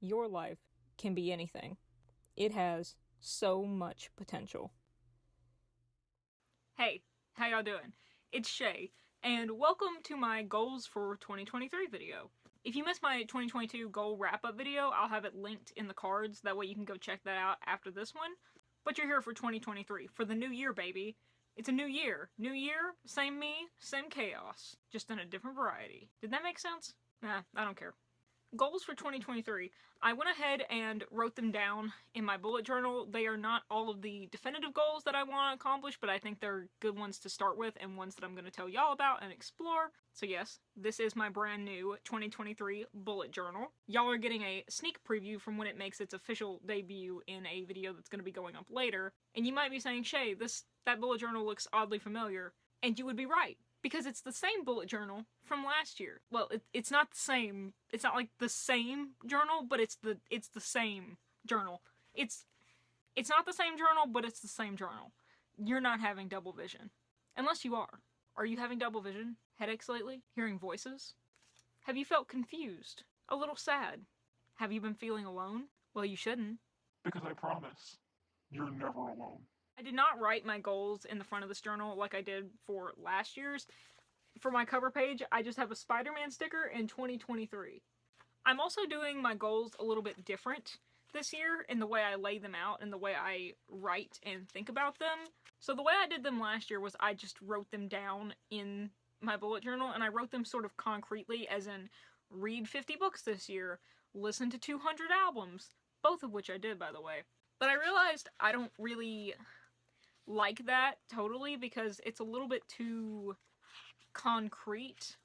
Your life can be anything. It has so much potential. Hey, how y'all doing? It's Chey, and welcome to my goals for 2023 video. If you missed my 2022 goal wrap-up video, I'll have it linked in the cards, that way you can go check that out after this one. But you're here for 2023, for the new year, baby. It's a new year. New year, same me, same chaos, just in a different variety. Did that make sense? Nah, I don't care. Goals for 2023. I went ahead and wrote them down in my bullet journal. They are not all of the definitive goals that I want to accomplish, but I think they're good ones to start with and ones that I'm going to tell y'all about and explore. So yes, this is my brand new 2023 bullet journal. Y'all are getting a sneak preview from when it makes its official debut in a video that's going to be going up later. And you might be saying, Chey, that bullet journal looks oddly familiar. And you would be right. Because it's the same bullet journal from last year. Well, it's not the same. It's not like the same journal, but it's the same journal. It's not the same journal, but it's the same journal. You're not having double vision. Unless you are. Are you having double vision? Headaches lately? Hearing voices? Have you felt confused? A little sad? Have you been feeling alone? Well, you shouldn't. Because I promise, you're never alone. I did not write my goals in the front of this journal like I did for last year's. For my cover page, I just have a Spider-Man sticker in 2023. I'm also doing my goals a little bit different this year in the way I lay them out and the way I write and think about them. So the way I did them last year was I just wrote them down in my bullet journal, and I wrote them sort of concretely, as in read 50 books this year, listen to 200 albums, both of which I did, by the way. But I realized I don't really like that totally because it's a little bit too concrete.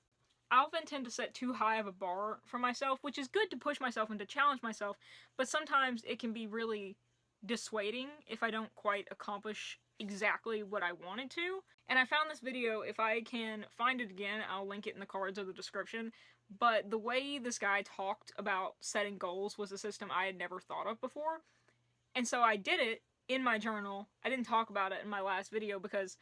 I often tend to set too high of a bar for myself, which is good to push myself and to challenge myself, but sometimes it can be really dissuading if I don't quite accomplish exactly what I wanted to. And I found this video, if I can find it again, I'll link it in the cards or the description, but the way this guy talked about setting goals was a system I had never thought of before. And so I did it in my journal. I didn't talk about it in my last video because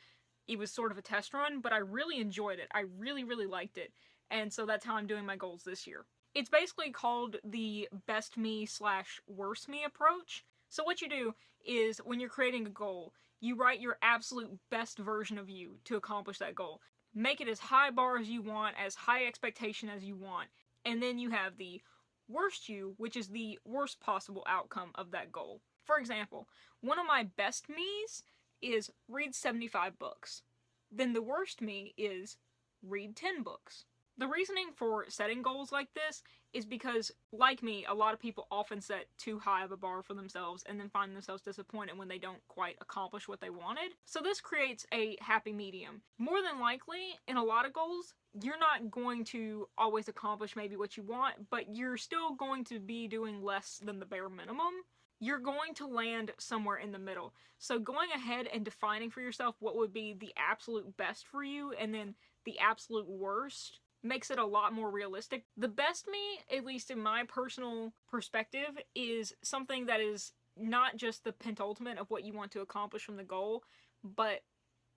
it was sort of a test run, but I really enjoyed it. I really, really liked it. And so that's how I'm doing my goals this year. It's basically called the best me / worst me approach. So what you do is when you're creating a goal, you write your absolute best version of you to accomplish that goal. Make it as high bar as you want, as high expectation as you want. And then you have the worst you, which is the worst possible outcome of that goal. For example, one of my best me's is read 75 books. Then the worst me is read 10 books. The reasoning for setting goals like this is because, like me, a lot of people often set too high of a bar for themselves and then find themselves disappointed when they don't quite accomplish what they wanted. So this creates a happy medium. More than likely, in a lot of goals, you're not going to always accomplish maybe what you want, but you're still going to be doing less than the bare minimum. You're going to land somewhere in the middle. So going ahead and defining for yourself what would be the absolute best for you and then the absolute worst makes it a lot more realistic. The best me, at least in my personal perspective, is something that is not just the penultimate of what you want to accomplish from the goal, but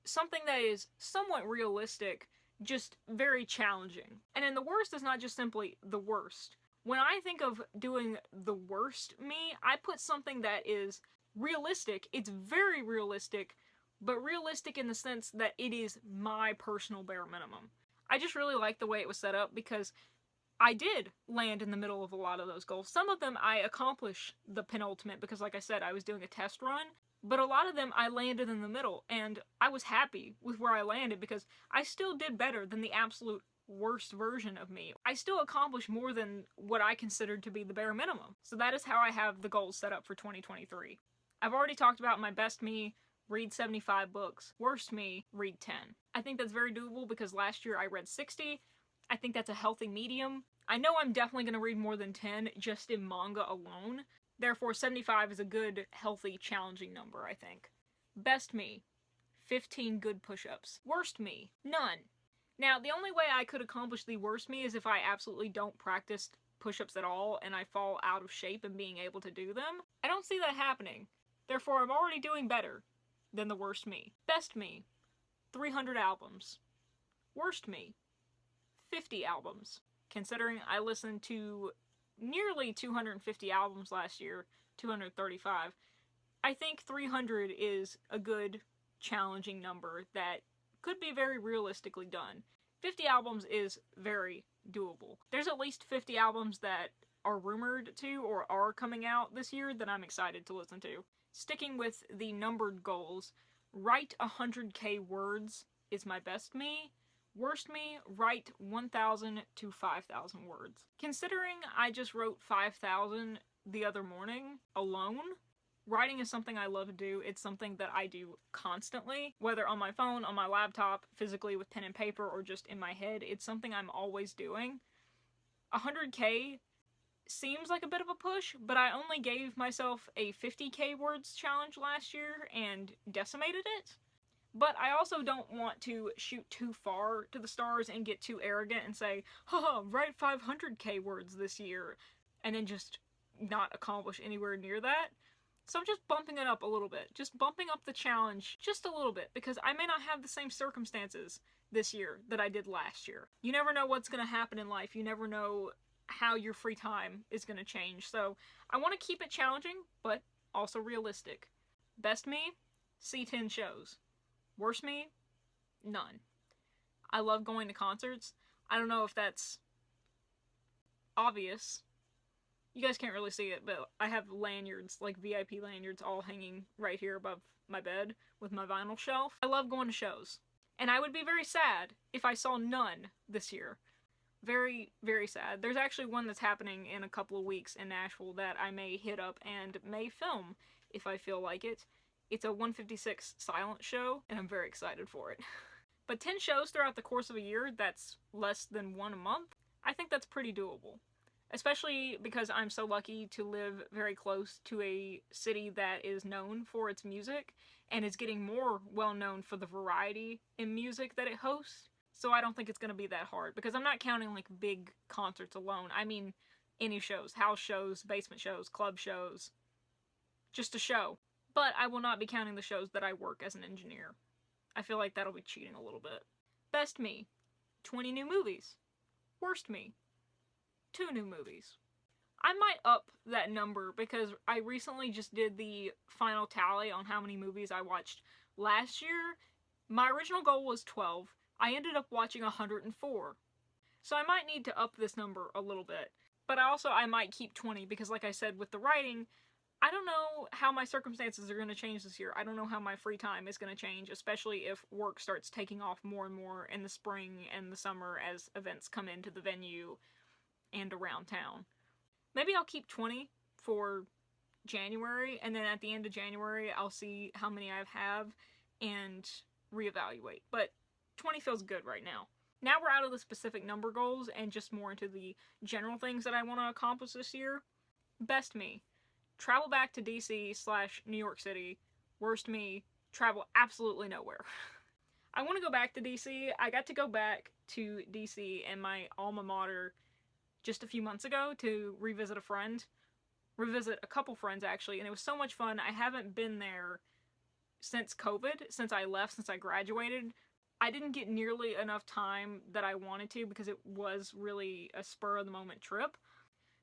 something that is somewhat realistic, just very challenging. And then the worst is not just simply the worst. When I think of doing the worst me, I put something that is realistic. It's very realistic, but realistic in the sense that it is my personal bare minimum. I just really like the way it was set up because I did land in the middle of a lot of those goals. Some of them I accomplished the penultimate because, like I said, I was doing a test run, but a lot of them I landed in the middle, and I was happy with where I landed because I still did better than the absolute worst version of me. I still accomplished more than what I considered to be the bare minimum. So that is how I have the goals set up for 2023. I've already talked about my best me, read 75 books. Worst me, read 10. I think that's very doable because last year I read 60. I think that's a healthy medium. I know I'm definitely going to read more than 10 just in manga alone. Therefore, 75 is a good, healthy, challenging number, I think. Best me, 15 good push-ups. Worst me, none. Now, the only way I could accomplish the worst me is if I absolutely don't practice push-ups at all and I fall out of shape in being able to do them. I don't see that happening. Therefore, I'm already doing better than the worst me. Best me, 300 albums. Worst me, 50 albums. Considering I listen to nearly 250 albums last year, 235. I think 300 is a good, challenging number that could be very realistically done. 50 albums is very doable. There's at least 50 albums that are rumored to or are coming out this year that I'm excited to listen to. Sticking with the numbered goals, write 100k words is my best me. Worst me, write 1,000 to 5,000 words. Considering I just wrote 5,000 the other morning alone, writing is something I love to do. It's something that I do constantly, whether on my phone, on my laptop, physically with pen and paper, or just in my head. It's something I'm always doing. 100k seems like a bit of a push, but I only gave myself a 50k words challenge last year and decimated it. But I also don't want to shoot too far to the stars and get too arrogant and say, haha, write 500k words this year, and then just not accomplish anywhere near that. So I'm just bumping it up a little bit. Just bumping up the challenge just a little bit, because I may not have the same circumstances this year that I did last year. You never know what's going to happen in life. You never know how your free time is going to change. So I want to keep it challenging, but also realistic. Best me, see 10 shows. Worst me, none. I love going to concerts. I don't know if that's obvious. You guys can't really see it, but I have lanyards, like VIP lanyards, all hanging right here above my bed with my vinyl shelf. I love going to shows. And I would be very sad if I saw none this year. Very, very sad. There's actually one that's happening in a couple of weeks in Nashville that I may hit up and may film if I feel like it. It's a 156 silent show, and I'm very excited for it. But 10 shows throughout the course of a year, that's less than one a month. I think that's pretty doable. Especially because I'm so lucky to live very close to a city that is known for its music, and is getting more well known for the variety in music that it hosts. So I don't think it's going to be that hard, because I'm not counting like big concerts alone. I mean any shows, house shows, basement shows, club shows, just a show. But I will not be counting the shows that I work as an engineer. I feel like that'll be cheating a little bit. Best me, 20 new movies. Worst me, 2 new movies. I might up that number because I recently just did the final tally on how many movies I watched last year. My original goal was 12. I ended up watching 104. So I might need to up this number a little bit. But I might keep 20 because, like I said, with the writing, I don't know how my circumstances are going to change this year. I don't know how my free time is going to change, especially if work starts taking off more and more in the spring and the summer as events come into the venue and around town. Maybe I'll keep 20 for January, and then at the end of January, I'll see how many I have and reevaluate. But 20 feels good right now. Now we're out of the specific number goals and just more into the general things that I want to accomplish this year. Best me, travel back to DC/New York City. Worst me, travel absolutely nowhere. I want to go back to DC. I got to go back to DC and my alma mater just a few months ago to revisit a couple friends actually, and it was so much fun. I haven't been there since COVID, since I left, since I graduated. I didn't get nearly enough time that I wanted to because it was really a spur of the moment trip.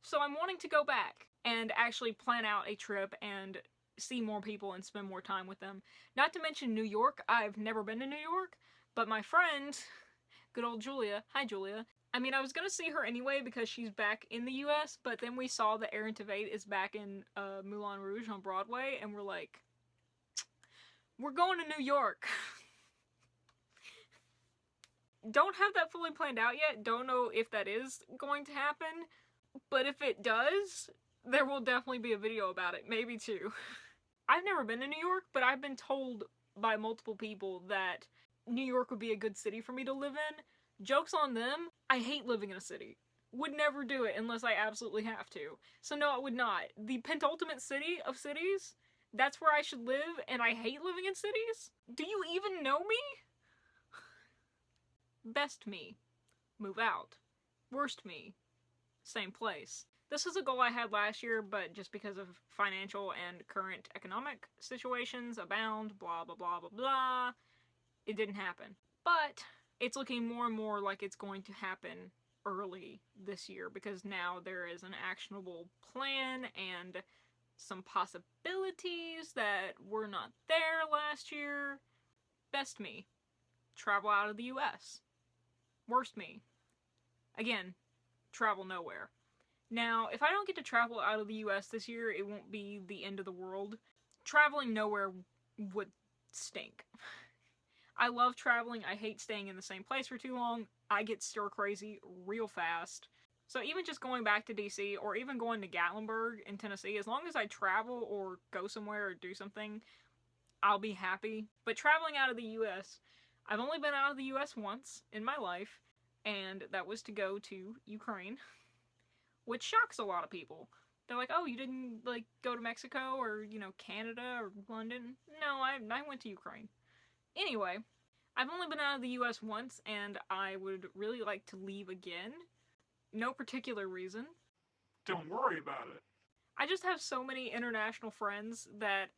So I'm wanting to go back and actually plan out a trip and see more people and spend more time with them. Not to mention New York. I've never been to New York, but my friend, good old Julia, hi Julia. I mean, I was gonna see her anyway because she's back in the US, but then we saw that Annocheyte is back in Moulin Rouge on Broadway, and we're like, we're going to New York. Don't have that fully planned out yet. Don't know if that is going to happen, but if it does, there will definitely be a video about it, maybe 2. I've never been to New York, but I've been told by multiple people that New York would be a good city for me to live in. Joke's on them. I hate living in a city. Would never do it unless I absolutely have to. So no, I would not. The penultimate city of cities, that's where I should live, and I hate living in cities? Do you even know me? Best me, move out. Worst me, same place. This was a goal I had last year, but just because of financial and current economic situations abound, blah, blah, blah, blah, blah, it didn't happen. But it's looking more and more like it's going to happen early this year because now there is an actionable plan and some possibilities that were not there last year. Best me, travel out of the US. Worst me, again, travel nowhere. Now, if I don't get to travel out of the US this year, it won't be the end of the world. Traveling nowhere would stink. I love traveling. I hate staying in the same place for too long. I get stir crazy real fast. So even just going back to DC or even going to Gatlinburg in Tennessee, as long as I travel or go somewhere or do something, I'll be happy. But traveling out of the US, I've only been out of the US once in my life, and that was to go to Ukraine, which shocks a lot of people. They're like, oh, you didn't, like, go to Mexico or, Canada or London? No, I went to Ukraine. Anyway, I've only been out of the US once, and I would really like to leave again. No particular reason. Don't worry about it. I just have so many international friends that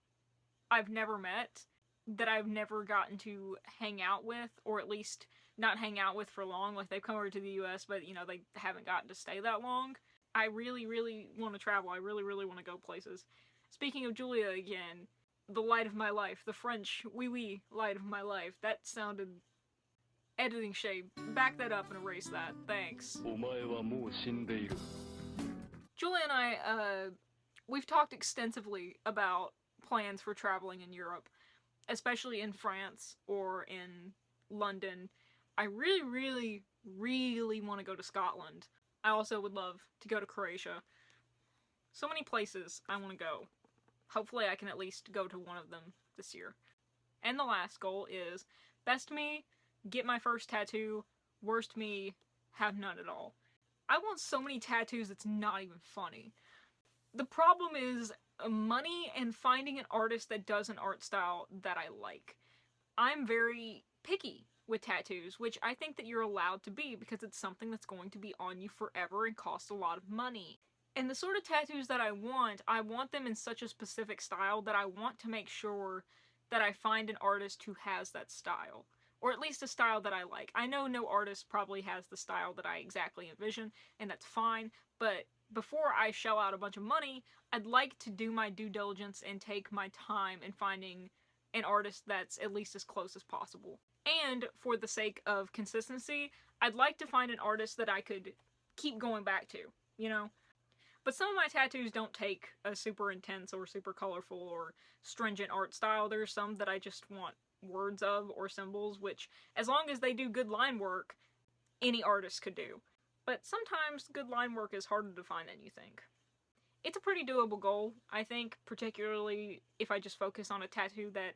I've never met, that I've never gotten to hang out with, or at least not hang out with for long. Like, they've come over to the US, but, they haven't gotten to stay that long. I really, really want to travel. I really, really want to go places. Speaking of Julia again, the light of my life, the French oui light of my life. That sounded... Editing Chey, back that up and erase that. Thanks. Julia and I, we've talked extensively about plans for traveling in Europe, especially in France or in London. I really, really, really want to go to Scotland. I also would love to go to Croatia. So many places I want to go. Hopefully I can at least go to one of them this year. And the last goal is, best me, get my first tattoo, worst me, have none at all. I want so many tattoos it's not even funny. The problem is money and finding an artist that does an art style that I like. I'm very picky with tattoos, which I think that you're allowed to be because it's something that's going to be on you forever and cost a lot of money. And the sort of tattoos that I want them in such a specific style that I want to make sure that I find an artist who has that style. Or at least a style that I like. I know no artist probably has the style that I exactly envision, and that's fine, but before I shell out a bunch of money, I'd like to do my due diligence and take my time in finding an artist that's at least as close as possible. And for the sake of consistency, I'd like to find an artist that I could keep going back to, But some of my tattoos don't take a super intense or super colorful or stringent art style. There's some that I just want words of or symbols, which, as long as they do good line work, any artist could do. But sometimes good line work is harder to find than you think. It's a pretty doable goal, I think, particularly if I just focus on a tattoo that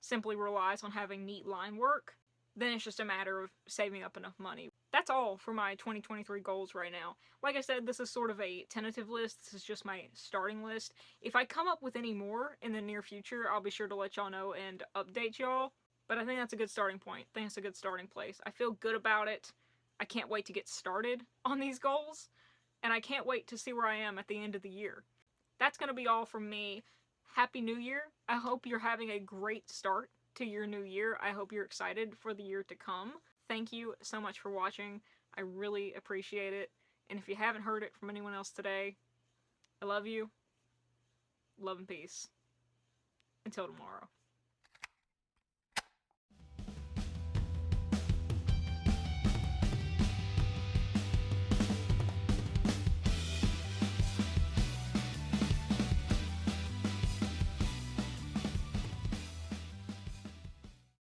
simply relies on having neat line work. Then it's just a matter of saving up enough money. That's all for my 2023 goals right now. Like I said, this is sort of a tentative list. This is just my starting list. If I come up with any more in the near future, I'll be sure to let y'all know and update y'all. But I think that's a good starting point. I think it's a good starting place. I feel good about it. I can't wait to get started on these goals. And I can't wait to see where I am at the end of the year. That's going to be all from me. Happy New Year. I hope you're having a great start to your new year. I hope you're excited for the year to come. Thank you so much for watching. I really appreciate it. And if you haven't heard it from anyone else today, I love you. Love and peace. Until tomorrow.